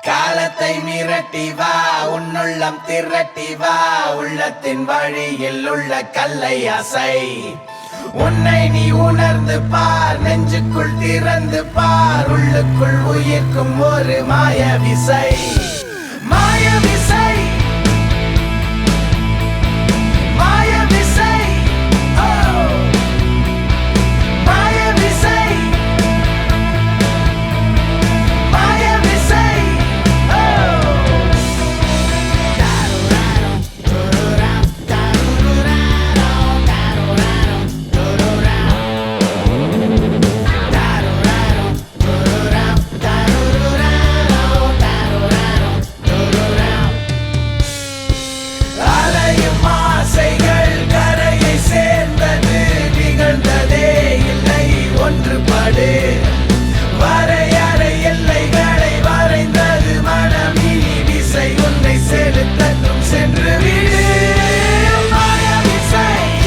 காலத்தை மிரட்டி வா, உன்னுள்ளம் திரட்டி வா, உள்ளத்தின் வழியில் உள்ள கல்லை அசை. உன்னை நீ உணர்ந்து பார், நெஞ்சுக்குள் திறந்து பார், உள்ளுக்குள் உயிர்க்கும் ஒரு மாய விசை. மாய விசை, மாய விசை, மாய விசை, மாய விசை. அலையும் ஆசைகள் கரையை சேர்ந்தது, நிகழ்ந்ததே இல்லை ஒன்றுபடு. வரையறை எல்லைகளை வரைந்தது மனம், இனி விசை உன்னை செலுத்தட்டும், சென்று விடு. மாய விசை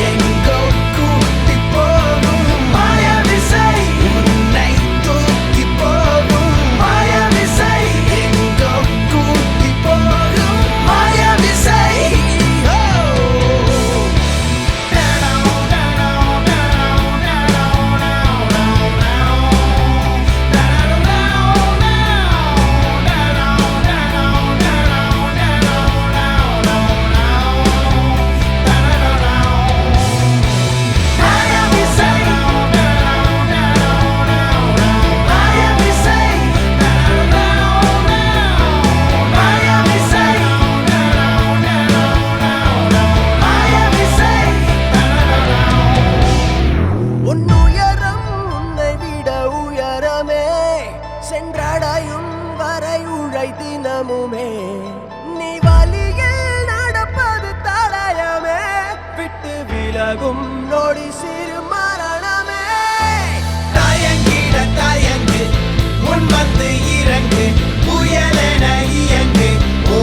எங்கோ கூட்டி போகும், மாய விசை உன்னை தூக்கி போகும். மாய விசை எங்கோ கூட்டி போகும், மாய விசை. உன்னுயரம் உன்னை விட உயரமே, சென்றடையும் வரை உழை தினமுமே. நீ வழியில் நடப்பது தடயமே, விட்டு விலகும் நொடி சிறு மரணமே. தயங்கிட தயங்கு, முன் வந்து இறங்கு, புயலென இயங்கு. ஓ,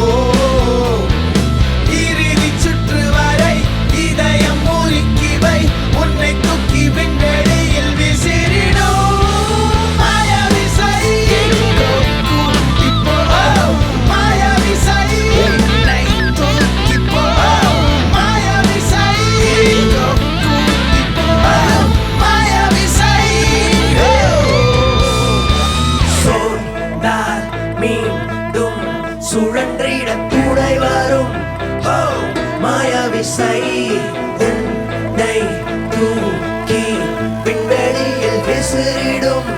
இறுதி சுற்று வரை இதயம் முறுக்கி வை, உன்னை தூக்கி விண்வெளியில் விசிறிடும். மாய விசை எங்கோ கூட்டி போகும், மாய விசை உன்னை தூக்கி போகும். மாய விசை எங்கோ கூட்டி போகும், மாய விசை. சொன்னால் மீண்டும் சுழன்றிட துணை வரும். ஓ, மாய விசை உன்னை தூக்கி விண்வெளியில் விசிறிடும்.